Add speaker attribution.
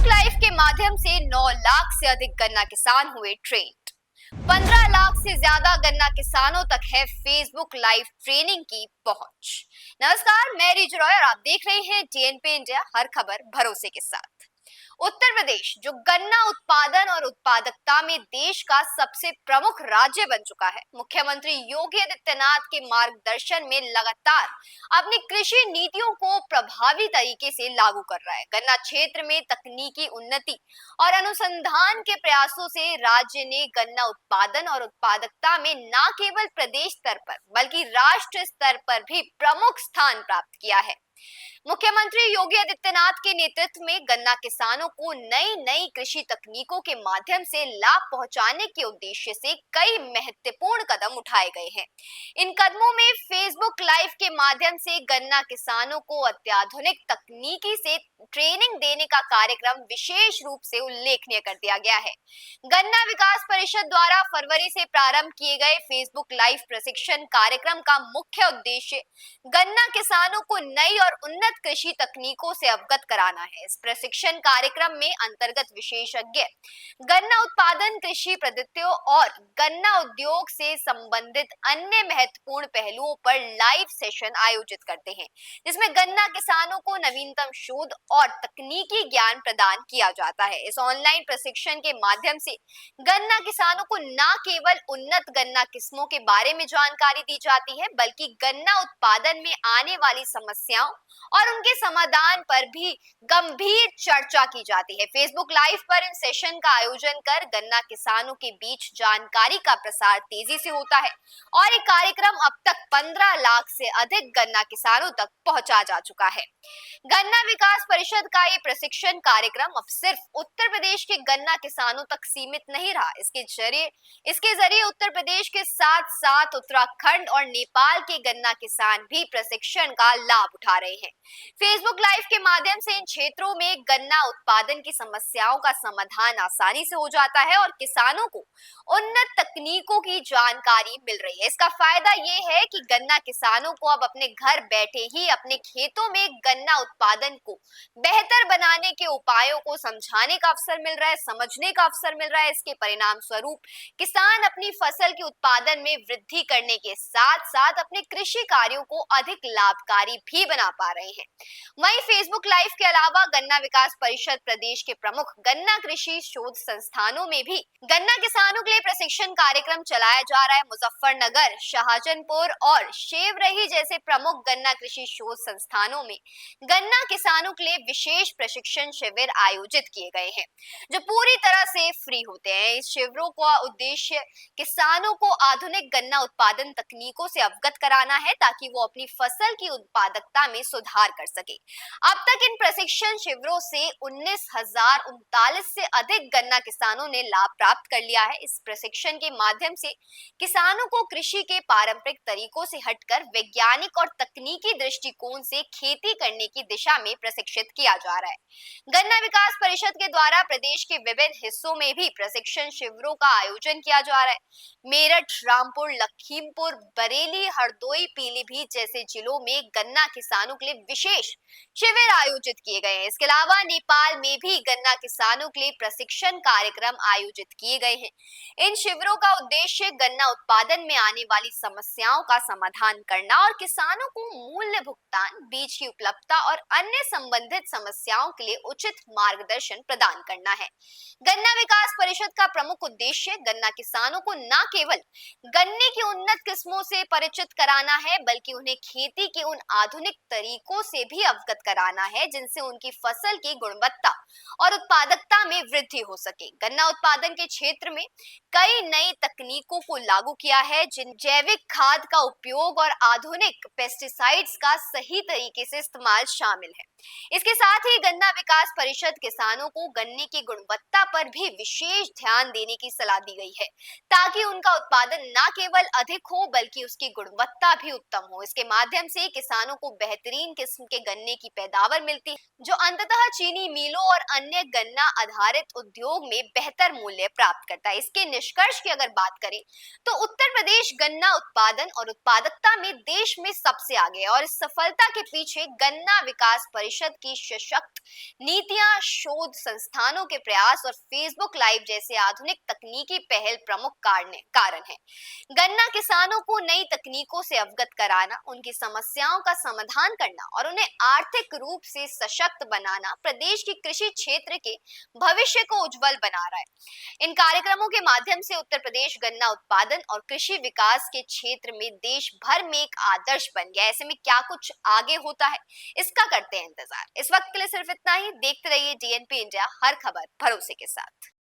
Speaker 1: Facebook live के माध्यम से 9 लाख से अधिक गन्ना किसान हुए ट्रेंड। 15 लाख से ज्यादा गन्ना किसानों तक है फेसबुक लाइव ट्रेनिंग की पहुंच। नमस्कार, मैं रिजु रॉय और आप देख रहे हैं टीएनपी इंडिया, हर खबर भरोसे के साथ। उत्तर प्रदेश जो गन्ना उत्पादन और उत्पादकता में देश का सबसे प्रमुख राज्य बन चुका है, मुख्यमंत्री योगी आदित्यनाथ के मार्गदर्शन में लगातार अपनी कृषि नीतियों को प्रभावी तरीके से लागू कर रहा है। गन्ना क्षेत्र में तकनीकी उन्नति और अनुसंधान के प्रयासों से राज्य ने गन्ना उत्पादन और उत्पादकता में न केवल प्रदेश स्तर पर बल्कि राष्ट्र स्तर पर भी प्रमुख स्थान प्राप्त किया है। मुख्यमंत्री योगी आदित्यनाथ के नेतृत्व में गन्ना किसानों को नई नई कृषि तकनीकों के माध्यम से लाभ पहुंचाने के उद्देश्य से कई महत्वपूर्ण कदम उठाए गए हैं। इन कदमों में फेसबुक लाइव के माध्यम से गन्ना किसानों को अत्याधुनिक तकनीकी से ट्रेनिंग देने का कार्यक्रम विशेष रूप से उल्लेखनीय कर दिया गया है। गन्ना विकास परिषद द्वारा फरवरी से प्रारंभ किए गए फेसबुक लाइव प्रशिक्षण कार्यक्रम का मुख्य उद्देश्य गन्ना किसानों को नई और उन्नत कृषि तकनीकों से अवगत कराना है। इस प्रशिक्षण कार्यक्रम में अंतर्गत विशेषज्ञ गन्ना उत्पादन, कृषि पद्धतियों और गन्ना उद्योग से संबंधित अन्य महत्वपूर्ण पहलुओं पर लाइव सेशन आयोजित करते हैं, जिसमें गन्ना किसानों को नवीनतम शोध और तकनीकी ज्ञान प्रदान किया जाता है। इस ऑनलाइन प्रशिक्षण के माध्यम से गन्ना किसानों को न केवल उन्नत गन्ना किस्मों के बारे में जानकारी दी जाती है, बल्कि गन्ना उत्पादन में आने वाली समस्याओं और उनके समाधान पर भी गंभीर चर्चा की जाती है। फेसबुक लाइव पर इन सेशन का आयोजन कर गन्ना किसानों के बीच जानकारी का प्रसार तेजी से होता है और ये कार्यक्रम अब तक 15 लाख से अधिक गन्ना किसानों तक पहुंचा जा चुका है। गन्ना विकास परिषद का ये प्रशिक्षण कार्यक्रम अब सिर्फ उत्तर प्रदेश के गन्ना किसानों तक सीमित नहीं रहा। इसके जरिए उत्तर प्रदेश के साथ साथ उत्तराखंड और नेपाल के गन्ना किसान भी प्रशिक्षण का लाभ उठा रहे हैं। फेसबुक लाइव के माध्यम से इन क्षेत्रों में गन्ना उत्पादन की समस्याओं का समाधान आसानी से हो जाता है और किसानों को उन्नत तकनीकों की जानकारी मिल रही है। इसका फायदा ये है कि गन्ना किसानों को अब अपने घर बैठे ही अपने खेतों में गन्ना उत्पादन को बेहतर बनाने के उपायों को समझाने का अवसर मिल रहा है, समझने का अवसर मिल रहा है। इसके परिणाम स्वरूप किसान अपनी फसल के उत्पादन में वृद्धि करने के साथ साथ अपने कृषि कार्यों को अधिक लाभकारी भी बना पा रहे हैं। वहीं फेसबुक लाइव के अलावा गन्ना विकास परिषद प्रदेश के प्रमुख गन्ना कृषि शोध संस्थानों में भी गन्ना किसानों के लिए प्रशिक्षण कार्यक्रम चलाया जा रहा है। मुजफ्फरनगर, शाहजहांपुर और शेवरही जैसे प्रमुख गन्ना कृषि शोध संस्थानों में गन्ना किसानों के लिए विशेष प्रशिक्षण शिविर आयोजित किए गए हैं, जो पूरी तरह से फ्री होते हैं। इस शिविरों का उद्देश्य किसानों को आधुनिक गन्ना उत्पादन तकनीकों से अवगत कराना है, ताकि वो अपनी फसल की उत्पादकता में सुधार कर सके। अब तक इन प्रशिक्षण शिविरों से 19,039 से अधिक गन्ना किसानों ने लाभ प्राप्त कर लिया है। इस प्रशिक्षण के माध्यम से किसानों को कृषि के पारंपरिक तरीकों से हटकर वैज्ञानिक और तकनीकी दृष्टिकोण से खेती करने की दिशा में प्रशिक्षित किया जा रहा है। गन्ना विकास परिषद के द्वारा प्रदेश के विभिन्न हिस्सों में भी प्रशिक्षण शिविरों का आयोजन किया जा रहा है। मेरठ, रामपुर, लखीमपुर, बरेली, हरदोई, पीलीभीत जैसे जिलों में गन्ना किसानों के लिए विशेष शिविर आयोजित किए गए हैं। इसके अलावा नेपाल में भी गन्ना किसानों के लिए प्रशिक्षण कार्यक्रम आयोजित किए गए हैं। इन शिविरों का उद्देश्य गन्ना उत्पादन में आने वाली समस्याओं का समाधान करना और किसानों को मूल्य भुगतान, बीज की उपलब्धता और अन्य संबंधित समस्याओं के लिए उचित मार्गदर्शन प्रदान करना है। गन्ना विकास परिषद का प्रमुख उद्देश्य गन्ना किसानों को न केवल गन्ने की उन्नत किस्मों से परिचित कराना है, बल्कि उन्हें खेती के उन आधुनिक तरीकों से भी अवगत कराना है जिनसे उनकी फसल की गुणवत्ता और उत्पादकता में वृद्धि हो सके। गन्ना उत्पादन के क्षेत्र में कई नई तकनीकों को लागू किया है, जिन जैविक खाद का उपयोग और आधुनिक पेस्टिसाइड्स का सही तरीके से इस्तेमाल शामिल है। इसके साथ ही गन्ना विकास परिषद किसानों को गन्ने की गुणवत्ता पर भी विशेष ध्यान देने की सलाह दी गई है, ताकि उनका उत्पादन न केवल अधिक हो बल्कि उसकी गुणवत्ता भी उत्तम हो। इसके माध्यम से किसानों को बेहतरीन किस्म के गन्ने की पैदावार मिलती है, जो अंततः चीनी मिलों और अन्य गन्ना आधारित उद्योग में बेहतर मूल्य प्राप्त करता है। इसके निष्कर्ष की अगर बात करें तो उत्तर प्रदेश गन्ना उत्पादन और उत्पादकता में देश में सबसे आगे है और इस सफलता के पीछे गन्ना विकास परिषद की सशक्त नीतियां, शोध संस्थानों के प्रयास और फेसबुक लाइव जैसे आधुनिक तकनीकी पहल प्रमुख कारण है। गन्ना किसानों को नई तकनीकों से अवगत कराना, उनकी समस्याओं का समाधान करना और उन्हें आर्थिक रूप से सशक्त बनाना प्रदेश की कृषि क्षेत्र के भविष्य को उज्जवल बना रहा है। इन कार्यक्रमों के माध्यम से उत्तर प्रदेश गन्ना उत्पादन और कृषि विकास के क्षेत्र में देश भर में एक आदर्श बन गया। ऐसे में क्या कुछ आगे होता है, इसका करते हैं इंतजार। इस वक्त के लिए सिर्फ इतना ही। देखते रहिए डीएनपी इंडिया, हर खबर भरोसे के साथ।